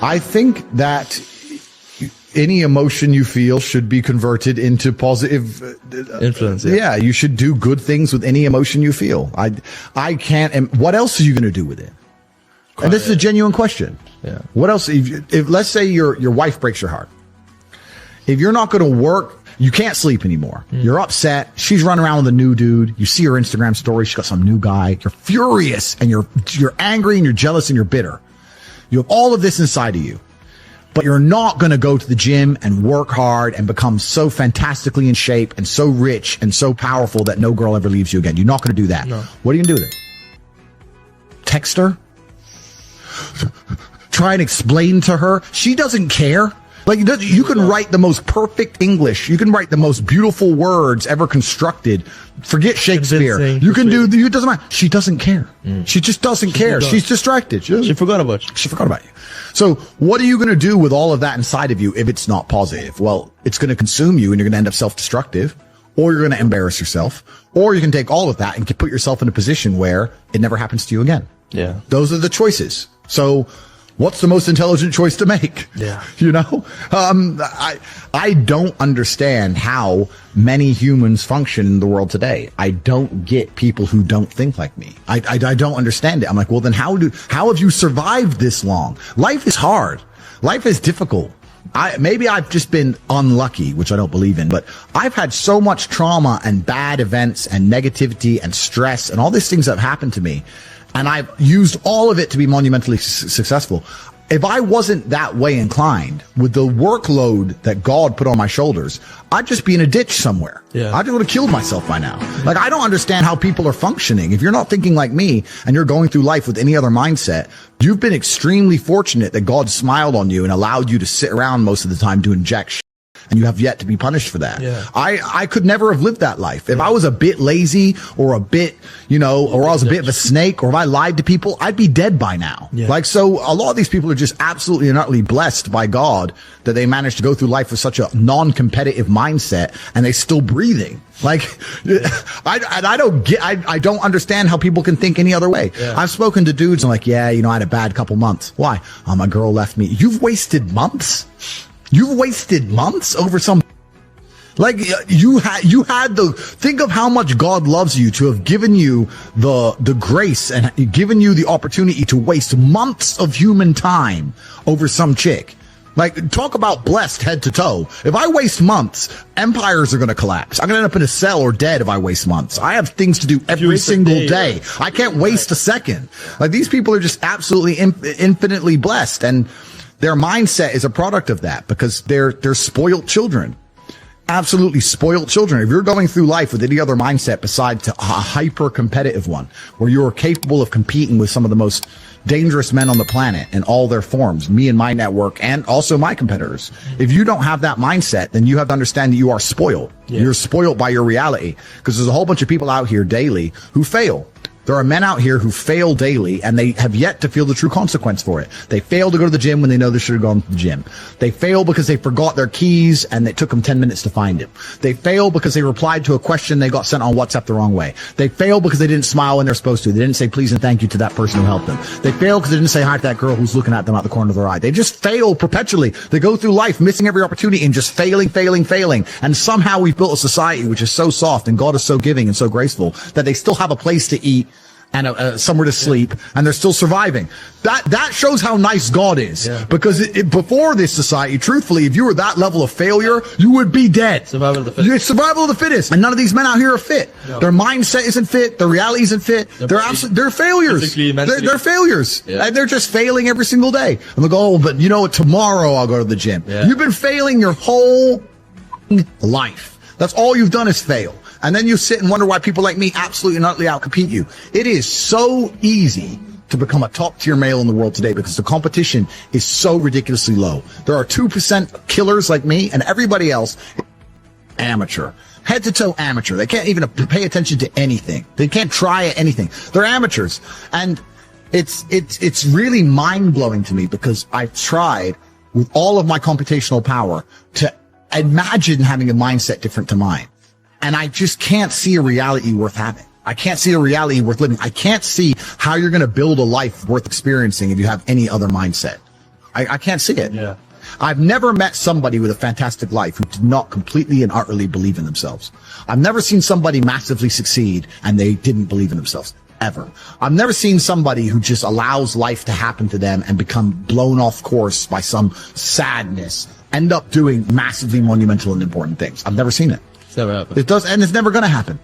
I think that any emotion you feel should be converted into positive influence. Yeah, you should do good things with any emotion you feel. I can't. And what else are you going to do with it? And this is a genuine question. Yeah. What else? If let's say your wife breaks your heart, if you're not going to work, you can't sleep anymore. You're upset. She's running around with a new dude. You see her Instagram story. She's got some new guy. You're furious and you're angry and you're jealous and you're bitter. You have all of this inside of you. But you're not going to go to the gym and work hard and become so fantastically in shape and so rich and so powerful that no girl ever leaves you again. You're not going to do that. No. What are you going to do with it? Text her? Try and explain to her? She doesn't care. Like, you can write the most perfect English. You can write the most beautiful words ever constructed. Forget Shakespeare. You can do, it doesn't matter. She doesn't care. She just doesn't care. She's distracted. She forgot about you. She forgot about you. So what are you going to do with all of that inside of you if it's not positive? Well, it's going to consume you and you're going to end up self-destructive, or you're going to embarrass yourself, or you can take all of that and put yourself in a position where it never happens to you again. Yeah. Those are the choices. So what's the most intelligent choice to make? Yeah. You know, I don't understand how many humans function in the world today. I don't get people who don't think like me. I don't understand it. I'm like, well, then how have you survived this long? Life is hard. Life is difficult. Maybe I've just been unlucky, which I don't believe in, but I've had so much trauma and bad events and negativity and stress and all these things that have happened to me. And I've used all of it to be monumentally successful. If I wasn't that way inclined with the workload that God put on my shoulders, I'd just be in a ditch somewhere. Yeah. I just would have killed myself by now. Like, I don't understand how people are functioning. If you're not thinking like me and you're going through life with any other mindset, you've been extremely fortunate that God smiled on you and allowed you to sit around most of the time doing jack shit. And you have yet to be punished for that. Yeah. I could never have lived that life. If I was a bit lazy or a bit, or I was a bit of a snake, or if I lied to people, I'd be dead by now. Yeah. Like, so a lot of these people are just absolutely and utterly blessed by God that they managed to go through life with such a non-competitive mindset and they're still breathing. Like, I don't understand how people can think any other way. Yeah. I've spoken to dudes and like, I had a bad couple months. Why? My girl left me. You've wasted months? You've wasted months over some, like, you had think of how much God loves you to have given you the grace and given you the opportunity to waste months of human time over some chick. Like, talk about blessed head to toe. If I waste months, empires are going to collapse. I'm going to end up in a cell or dead if I waste months. I have things to do every single day. I can't waste a second. Like, these people are just absolutely infinitely blessed. And their mindset is a product of that because they're spoiled children. Absolutely spoiled children. If you're going through life with any other mindset besides a hyper competitive one, where you're capable of competing with some of the most dangerous men on the planet in all their forms, me and my network, and also my competitors. If you don't have that mindset, then you have to understand that you are spoiled. Yeah. You're spoiled by your reality because there's a whole bunch of people out here daily who fail. There are men out here who fail daily and they have yet to feel the true consequence for it. They fail to go to the gym when they know they should have gone to the gym. They fail because they forgot their keys and it took them 10 minutes to find it. They fail because they replied to a question they got sent on WhatsApp the wrong way. They fail because they didn't smile when they're supposed to. They didn't say please and thank you to that person who helped them. They fail because they didn't say hi to that girl who's looking at them out the corner of their eye. They just fail perpetually. They go through life missing every opportunity and just failing. And somehow we've built a society which is so soft and God is so giving and so graceful that they still have a place to eat and somewhere to sleep, and they're still surviving. That shows how nice God is. Yeah. Because before this society, truthfully, if you were that level of failure, you would be dead. Survival of the fittest. It's survival of the fittest. And none of these men out here are fit. No. Their mindset isn't fit. Their reality isn't fit. They're failures. They're failures. Yeah. And they're just failing every single day. And they go, but tomorrow I'll go to the gym. Yeah. You've been failing your whole life. That's all you've done is fail. And then you sit and wonder why people like me absolutely and utterly outcompete you. It is so easy to become a top-tier male in the world today because the competition is so ridiculously low. There are 2% killers like me, and everybody else amateur. Head-to-toe amateur. They can't even pay attention to anything. They can't try anything. They're amateurs. And it's really mind-blowing to me because I've tried with all of my computational power to imagine having a mindset different to mine. And I just can't see a reality worth having. I can't see a reality worth living. I can't see how you're going to build a life worth experiencing if you have any other mindset. I can't see it. Yeah. I've never met somebody with a fantastic life who did not completely and utterly believe in themselves. I've never seen somebody massively succeed and they didn't believe in themselves. Ever. I've never seen somebody who just allows life to happen to them and become blown off course by some sadness, end up doing massively monumental and important things. I've never seen it. It's never happened. It does, and it's never going to happen.